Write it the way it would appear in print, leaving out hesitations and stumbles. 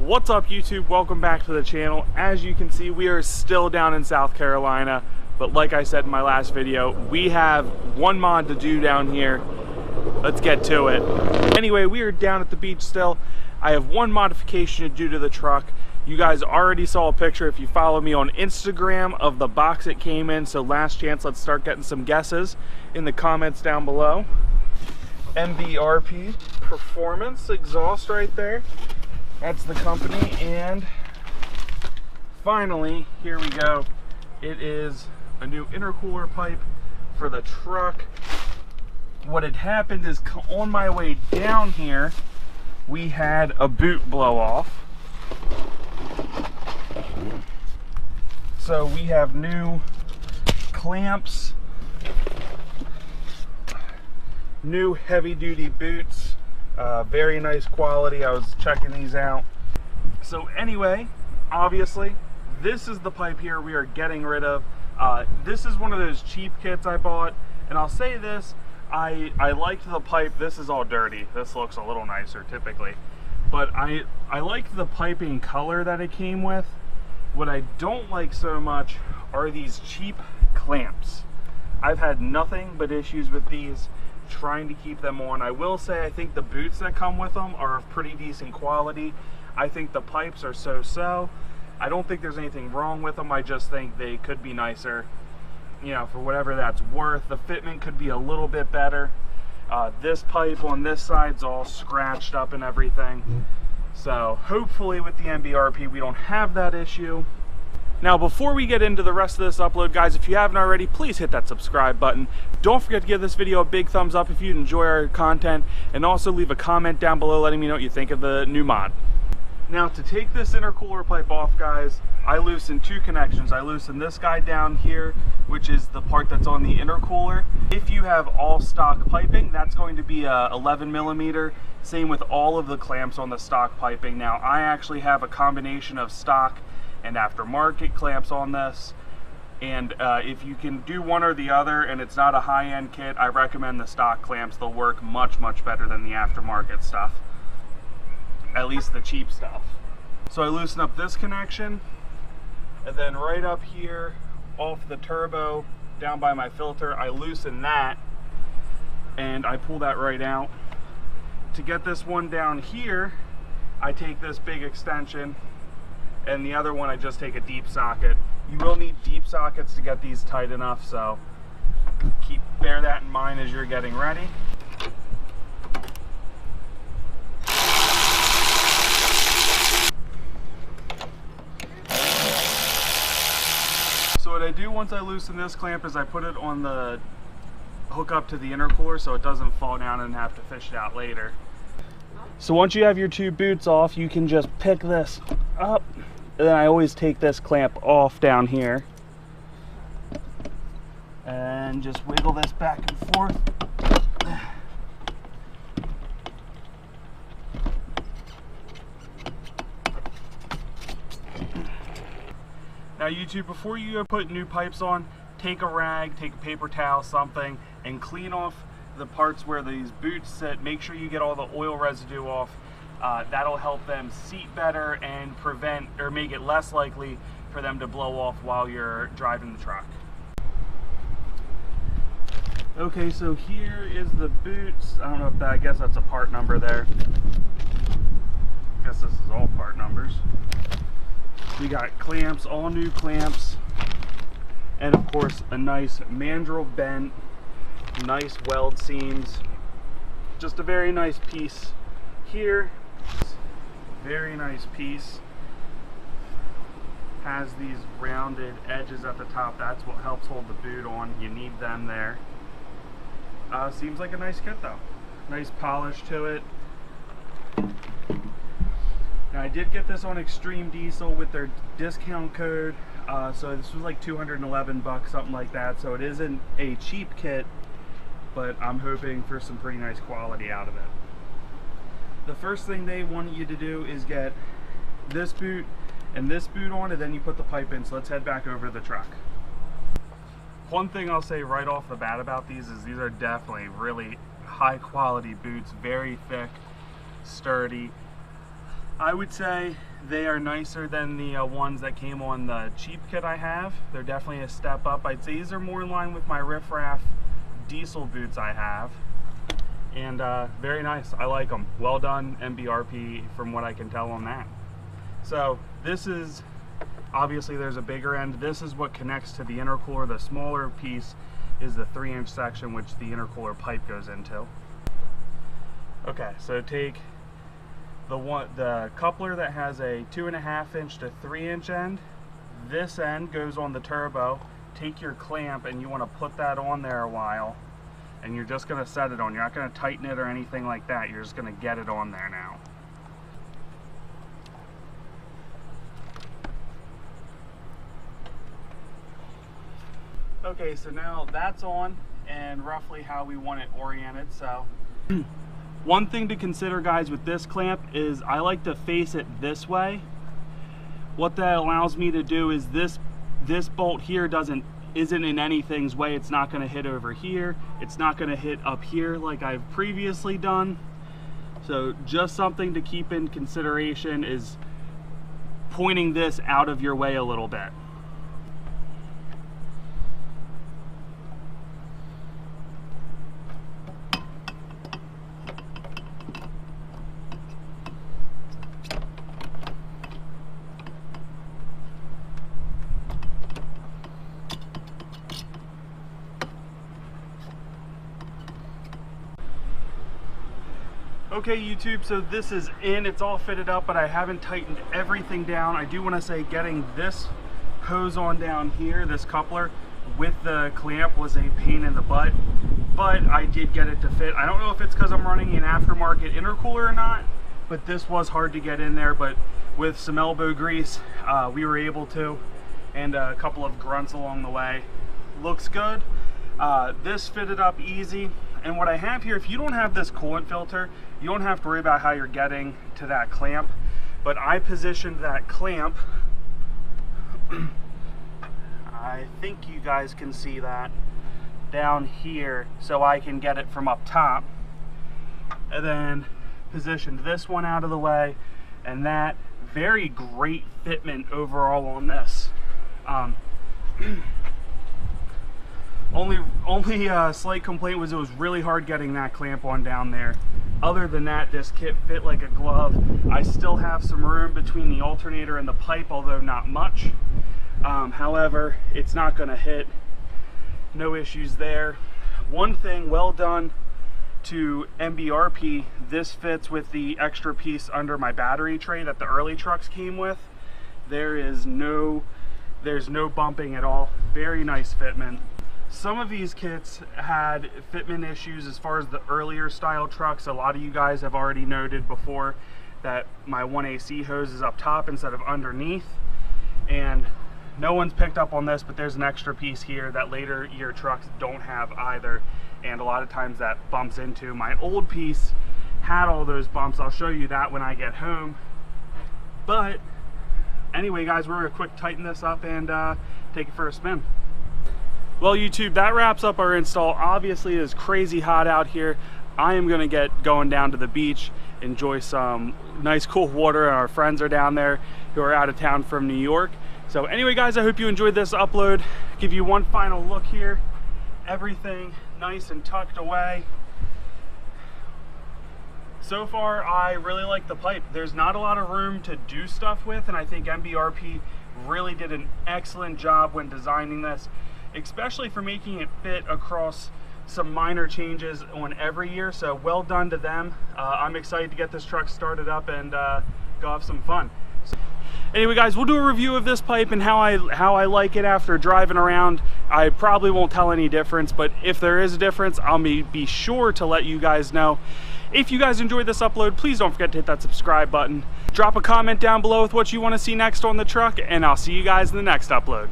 What's up YouTube? Welcome back to the channel. As you can see, we are still down in South Carolina, but like I said in my last video, we have one mod to do down here. Let's get to it. Anyway, we are down at the beach still. I have one modification to do to the truck. You guys already saw a picture if you follow me on Instagram of the box it came in, so last chance, let's start getting some guesses in the comments down below. MBRP performance exhaust right there. That's the company, and finally, here we go. It is a new intercooler pipe for the truck. What had happened is on my way down here, we had a boot blow off. So we have new clamps, new heavy duty boots, very nice quality. I was checking these out. So anyway, obviously this is the pipe here we are getting rid of. This is one of those cheap kits I bought, and I'll say this, I liked the pipe. This is all dirty. This looks a little nicer typically, but I liked the piping color that it came with. What I don't like so much are these cheap clamps. I've had nothing but issues with these, trying to keep them on. I will say I think the boots that come with them are of pretty decent quality. I think the pipes are so-so. I don't think there's anything wrong with them. I just think they could be nicer, you know, for whatever that's worth. The fitment could be a little bit better. This pipe on this side's all scratched up and everything. So hopefully with the MBRP we don't have that issue. Now before we get into the rest of this upload, guys, if you haven't already, please hit that subscribe button. Don't forget to give this video a big thumbs up if you enjoy our content, and also leave a comment down below letting me know what you think of the new mod. Now to take this intercooler pipe off, guys, I loosened two connections. I loosened this guy down here, which is the part that's on the intercooler. If you have all stock piping, that's going to be a 11 millimeter. Same with all of the clamps on the stock piping. Now I actually have a combination of stock and aftermarket clamps on this, and if you can do one or the other and it's not a high-end kit, I recommend the stock clamps. They'll work much better than the aftermarket stuff, at least the cheap stuff. So I loosen up this connection, and then right up here off the turbo down by my filter, I loosen that and I pull that right out. To get this one down here, I take this big extension, and the other one I just take a deep socket. You will need deep sockets to get these tight enough, so bear that in mind as you're getting ready. So what I do once I loosen this clamp is I put it on the hook up to the intercooler so it doesn't fall down and have to fish it out later. So once you have your two boots off, you can just pick this up, and then I always take this clamp off down here and just wiggle this back and forth. Now YouTube, before you put new pipes on, take a rag, take a paper towel, something, and clean off the parts where these boots sit. Make sure you get all the oil residue off. That'll help them seat better and prevent, or make it less likely for them to blow off while you're driving the truck. Okay, so here is the boots. I don't know if that, I guess that's a part number there. I guess this is all part numbers. We got clamps, all new clamps, and of course a nice mandrel bent, nice weld seams. Just a very nice piece here. Very nice piece. Has these rounded edges at the top. That's what helps hold the boot on. You need them there. Seems like a nice kit though. Nice polish to it. Now I did get this on Extreme Diesel with their discount code. So this was like 211 bucks, something like that. So it isn't a cheap kit, but I'm hoping for some pretty nice quality out of it. The first thing they want you to do is get this boot and this boot on, and then you put the pipe in. So let's head back over to the truck. One thing I'll say right off the bat about these is these are definitely really high quality boots, very thick, sturdy. I would say they are nicer than the ones that came on the cheap kit I have. They're definitely a step up. I'd say these are more in line with my Riff Raff diesel boots I have. And very nice. I like them. Well done, MBRP, from what I can tell on that. So this is, obviously there's a bigger end. This is what connects to the intercooler. The smaller piece is the 3-inch section which the intercooler pipe goes into. Okay, so take the coupler that has a 2.5-inch to 3-inch end. This end goes on the turbo. Take your clamp and you want to put that on there a while, and you're just going to set it on. You're not going to tighten it or anything like that. You're just going to get it on there now. Okay, so now that's on and roughly how we want it oriented. So one thing to consider, guys, with this clamp is I like to face it this way. What that allows me to do is this bolt here isn't in anything's way. It's not going to hit over here. It's not going to hit up here like I've previously done. So just something to keep in consideration is pointing this out of your way a little bit. Okay, YouTube, so this is in, it's all fitted up, but I haven't tightened everything down. I do want to say getting this hose on down here, this coupler, with the clamp was a pain in the butt, but I did get it to fit. I don't know if it's because I'm running an aftermarket intercooler or not, but this was hard to get in there, but with some elbow grease, we were able to, and a couple of grunts along the way. Looks good. This fitted up easy. And what I have here, if you don't have this coolant filter, you don't have to worry about how you're getting to that clamp. But I positioned that clamp, I think you guys can see that, down here so I can get it from up top. And then positioned this one out of the way, and that very great fitment overall on this. Only slight complaint was it was really hard getting that clamp on down there. Other than that, this kit fit like a glove. I still have some room between the alternator and the pipe, although not much. However, it's not going to hit. No issues there. One thing, well done to MBRP. This fits with the extra piece under my battery tray that the early trucks came with. There's no bumping at all. Very nice fitment. Some of these kits had fitment issues as far as the earlier style trucks. A lot of you guys have already noted before that my 1AC hose is up top instead of underneath, and no one's picked up on this, but there's an extra piece here that later year trucks don't have either, and a lot of times that bumps into. My old piece had all those bumps. I'll show you that when I get home. But anyway, guys, we're gonna quick tighten this up and take it for a spin. Well, YouTube, that wraps up our install. Obviously, it is crazy hot out here. I am gonna get going down to the beach, enjoy some nice cool water, and our friends are down there who are out of town from New York. So anyway, guys, I hope you enjoyed this upload. Give you one final look here. Everything nice and tucked away. So far, I really like the pipe. There's not a lot of room to do stuff with, and I think MBRP really did an excellent job when designing this, especially for making it fit across some minor changes on every year. So well done to them. I'm excited to get this truck started up and go have some fun. So anyway, guys, we'll do a review of this pipe and how I like it after driving around. I probably won't tell any difference, but if there is a difference, I'll be sure to let you guys know. If you guys enjoyed this upload, please don't forget to hit that subscribe button. Drop a comment down below with what you want to see next on the truck, and I'll see you guys in the next upload.